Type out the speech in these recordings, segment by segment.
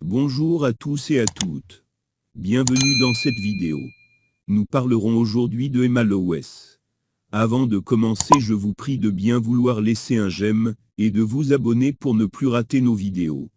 Bonjour à tous et à toutes. Bienvenue dans cette vidéo. Nous parlerons aujourd'hui de EmmaLOS. Avant de commencer, je vous prie de bien vouloir laisser un j'aime et de vous abonner pour ne plus rater nos vidéos.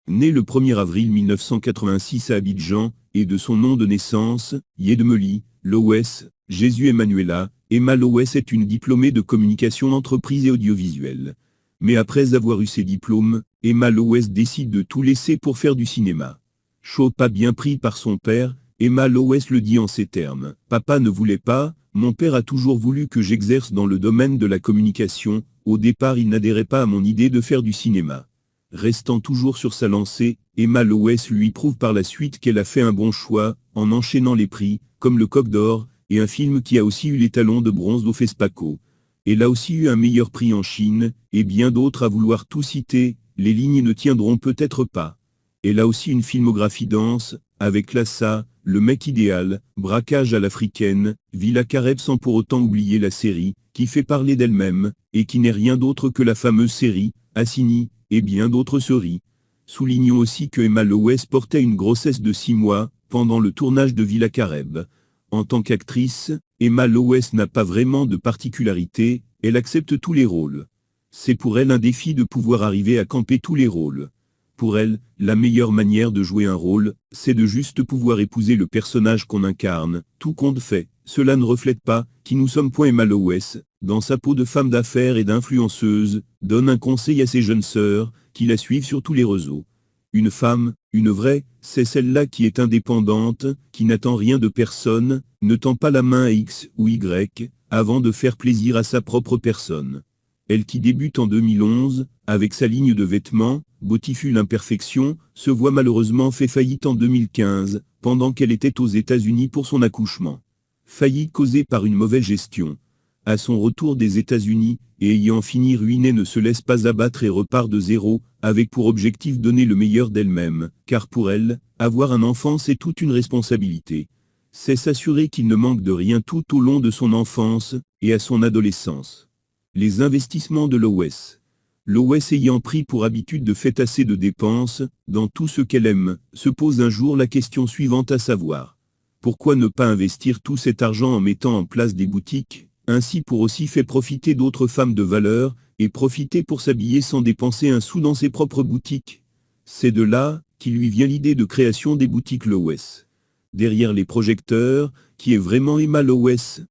Né le 1er avril 1986 à Abidjan, et de son nom de naissance, Yedmeli, Loes, Jésus Emmanuela, EmmaLOS est une diplômée de communication entreprise et audiovisuelle. Mais après avoir eu ses diplômes, EmmaLOS décide de tout laisser pour faire du cinéma. Chaud pas bien pris par son père, EmmaLOS le dit en ces termes. « Papa ne voulait pas, mon père a toujours voulu que j'exerce dans le domaine de la communication, au départ il n'adhérait pas à mon idée de faire du cinéma. » Restant toujours sur sa lancée, EmmaLOS lui prouve par la suite qu'elle a fait un bon choix, en enchaînant les prix, comme le Coq d'Or, et un film qui a aussi eu les talons de bronze au FESPACO. Elle a aussi eu un meilleur prix en Chine, et bien d'autres à vouloir tout citer, les lignes ne tiendront peut-être pas. Elle a aussi une filmographie dense, avec Lassa, Le mec idéal, Braquage à l'africaine, Villa Careb sans pour autant oublier la série, qui fait parler d'elle-même, et qui n'est rien d'autre que la fameuse série, Assini, et bien d'autres séries. Soulignons aussi que EmmaLOS portait une grossesse de 6 mois, pendant le tournage de Villa Careb. En tant qu'actrice, EmmaLOS n'a pas vraiment de particularité, elle accepte tous les rôles. C'est pour elle un défi de pouvoir arriver à camper tous les rôles. Pour elle, la meilleure manière de jouer un rôle, c'est de juste pouvoir épouser le personnage qu'on incarne, tout compte fait. Cela ne reflète pas qui nous sommes. EmmaLOS, dans sa peau de femme d'affaires et d'influenceuse, donne un conseil à ses jeunes sœurs, qui la suivent sur tous les réseaux. Une femme, une vraie, c'est celle-là qui est indépendante, qui n'attend rien de personne, ne tend pas la main à X ou Y, avant de faire plaisir à sa propre personne. Elle qui débute en 2011, avec sa ligne de vêtements, Beautiful Imperfection, se voit malheureusement fait faillite en 2015, pendant qu'elle était aux États-Unis pour son accouchement. Faillite causée par une mauvaise gestion. À son retour des États-Unis, et ayant fini ruinée, ne se laisse pas abattre et repart de zéro, avec pour objectif donner le meilleur d'elle-même, car pour elle, avoir un enfant c'est toute une responsabilité. C'est s'assurer qu'il ne manque de rien tout au long de son enfance, et à son adolescence. Les investissements de l'OS. L'OS ayant pris pour habitude de faire assez de dépenses, dans tout ce qu'elle aime, se pose un jour la question suivante, à savoir: pourquoi ne pas investir tout cet argent en mettant en place des boutiques, ainsi pour aussi faire profiter d'autres femmes de valeur, et profiter pour s'habiller sans dépenser un sou dans ses propres boutiques? C'est de là qu'il lui vient l'idée de création des boutiques l'OS. Derrière les projecteurs, qui est vraiment EmmaLOS?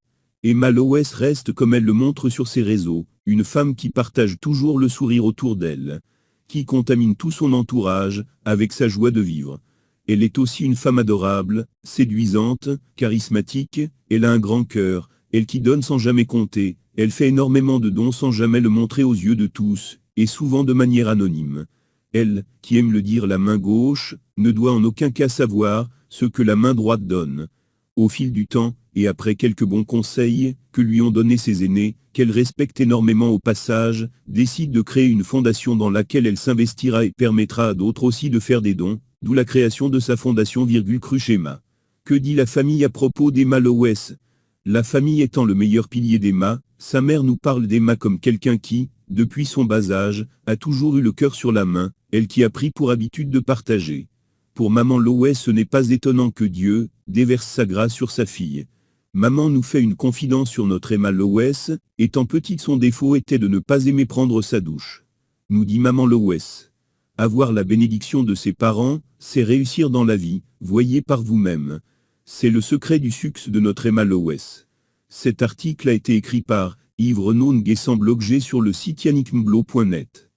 EmmaLOS reste, comme elle le montre sur ses réseaux, une femme qui partage toujours le sourire autour d'elle, qui contamine tout son entourage avec sa joie de vivre. Elle est aussi une femme adorable, séduisante, charismatique, elle a un grand cœur, elle qui donne sans jamais compter, elle fait énormément de dons sans jamais le montrer aux yeux de tous, et souvent de manière anonyme. Elle, qui aime le dire la main gauche, ne doit en aucun cas savoir ce que la main droite donne. Au fil du temps, et après quelques bons conseils que lui ont donnés ses aînés, qu'elle respecte énormément au passage, décide de créer une fondation dans laquelle elle s'investira et permettra à d'autres aussi de faire des dons, d'où la création de sa fondation Cruche Emma. Que dit la famille à propos d'EmmaLOS? La famille étant le meilleur pilier d'Emma, sa mère nous parle d'Emma comme quelqu'un qui, depuis son bas âge, a toujours eu le cœur sur la main, elle qui a pris pour habitude de partager. Pour maman l'OS, ce n'est pas étonnant que Dieu déverse sa grâce sur sa fille. Maman nous fait une confidence sur notre EmmaLOS, étant petite son défaut était de ne pas aimer prendre sa douche. Nous dit maman l'OS. Avoir la bénédiction de ses parents, c'est réussir dans la vie, voyez par vous-même. C'est le secret du succès de notre EmmaLOS. Cet article a été écrit par Yves Renaud Nguessan Blogger sur le site yannickmblo.net.